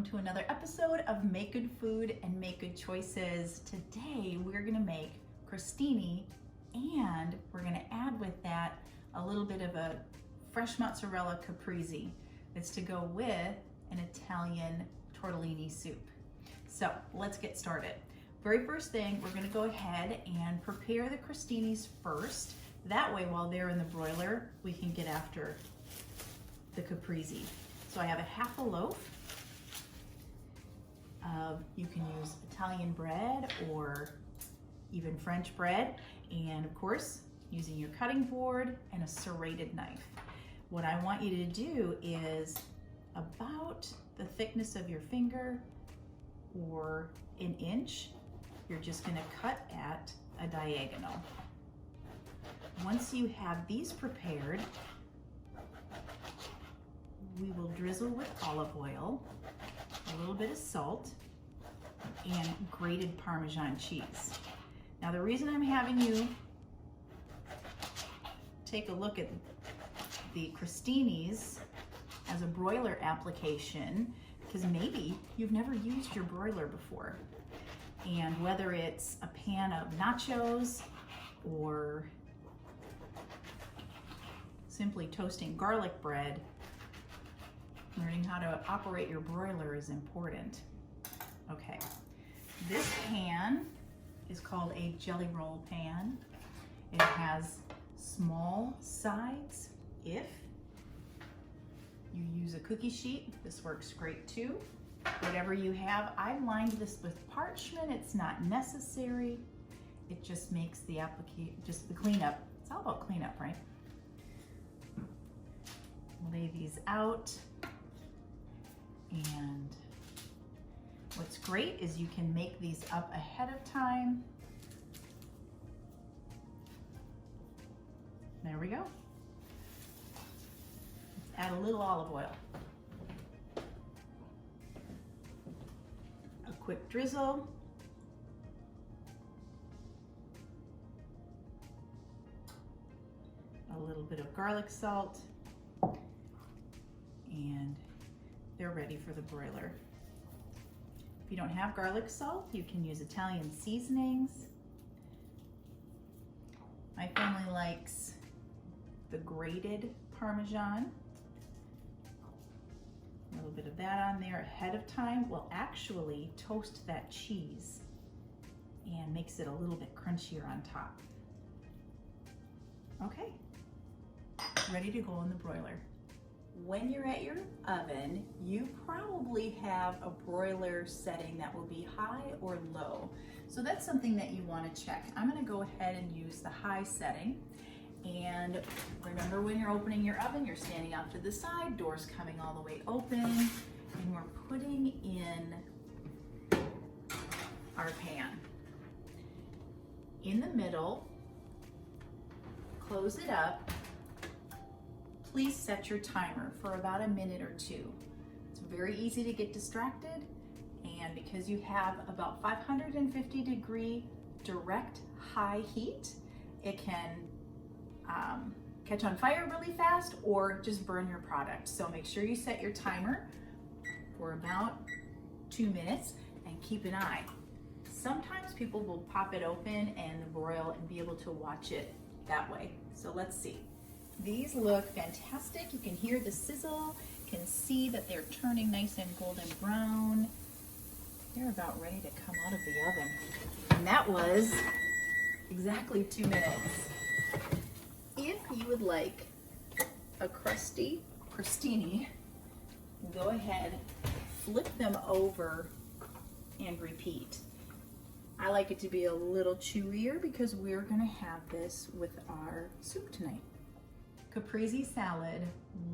to another episode of Make Good Food and Make Good Choices. Today we're gonna make crostini and we're gonna add with that a little bit of a fresh mozzarella caprese. It's to go with an Italian tortellini soup. So let's get started. Very first thing, we're gonna go ahead and prepare the crostinis first. That way while they're in the broiler, we can get after the caprese. So I have a half a loaf of, you can use Italian bread or even French bread, and of course using your cutting board and a serrated knife. What I want you to do is about the thickness of your finger or an inch, you're just going to cut at a diagonal. Once you have these prepared, we will drizzle with olive oil, a little bit of salt, and grated Parmesan cheese. Now the reason I'm having you take a look at the crostinis as a broiler application, because maybe you've never used your broiler before. And whether it's a pan of nachos or simply toasting garlic bread, learning how to operate your broiler is important. Okay, this pan is called a jelly roll pan. It has small sides. If you use a cookie sheet, this works great too. Whatever you have, I lined this with parchment. It's not necessary. It just makes the application, just the cleanup. It's all about cleanup, right? Lay these out. And what's great is you can make these up ahead of time. There we go. Let's add a little olive oil. A quick drizzle. A little bit of garlic salt. And they're ready for the broiler. If you don't have garlic salt, you can use Italian seasonings. My family likes the grated Parmesan. A little bit of that on there ahead of time will actually toast that cheese and makes it a little bit crunchier on top. Okay, ready to go in the broiler. When you're at your oven, you probably have a broiler setting that will be high or low. So that's something that you want to check. I'm going to go ahead and use the high setting. And remember, when you're opening your oven, you're standing off to the side, doors coming all the way open, and we're putting in our pan. In the middle, close it up. Please set your timer for about a minute or two. It's very easy to get distracted, and because you have about 550 degree direct high heat, it can catch on fire really fast or just burn your product. So make sure you set your timer for about 2 minutes and keep an eye. Sometimes people will pop it open and broil and be able to watch it that way. So let's see. These look fantastic. You can hear the sizzle, you can see that they're turning nice and golden brown. They're about ready to come out of the oven. And that was exactly 2 minutes. If you would like a crostini, go ahead, flip them over and repeat. I like it to be a little chewier because we're gonna have this with our soup tonight. Caprese salad,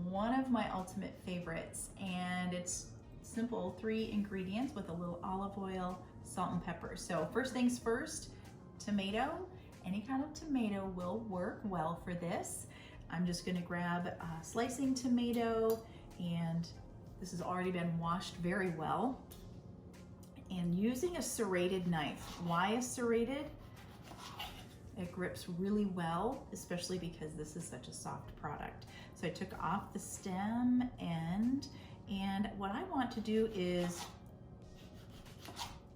one of my ultimate favorites, and it's simple, 3 ingredients with a little olive oil, salt and pepper. So first things first, tomato. Any kind of tomato will work well for this. I'm just gonna grab a slicing tomato, and this has already been washed very well. And using a serrated knife. Why a serrated? It grips really well, especially because this is such a soft product. So I took off the stem end And what I want to do is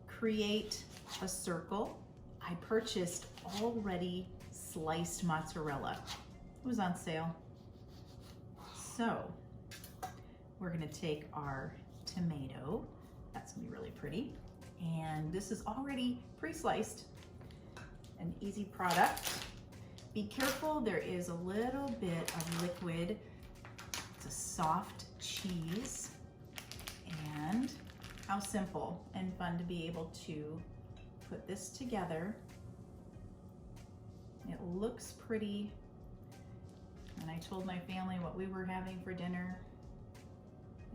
create a circle. I purchased already sliced mozzarella. It was on sale. So we're gonna take our tomato. That's gonna be really pretty. And this is already pre-sliced, an easy product. Be careful, there is a little bit of liquid. It's a soft cheese. And how simple and fun to be able to put this together. It looks pretty. And I told my family what we were having for dinner.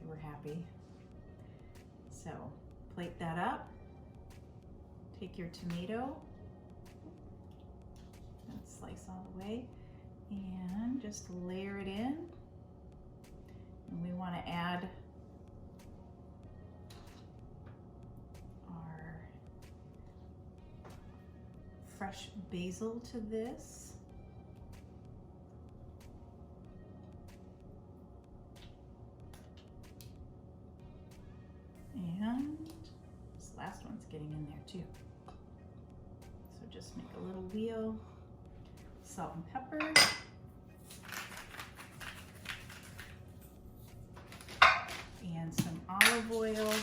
They were happy. So plate that up. Take your tomato and slice all the way and just layer it in. And we want to add our fresh basil to this. And this last one's getting in there too. So just make a little wheel, salt and pepper. And some olive oil.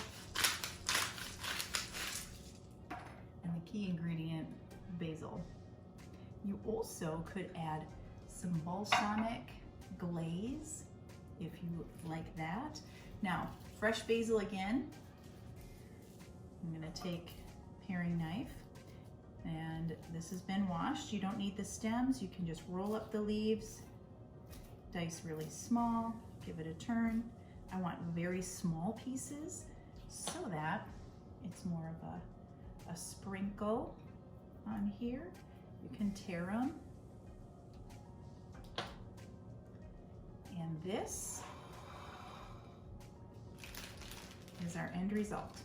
And the key ingredient, basil. You also could add some balsamic glaze if you like that. Now, fresh basil again. I'm gonna take a paring knife, and this has been washed. You don't need the stems. You can just roll up the leaves, dice really small, give it a turn. I want very small pieces so that it's more of a sprinkle on here. You can tear them. And this is our end result.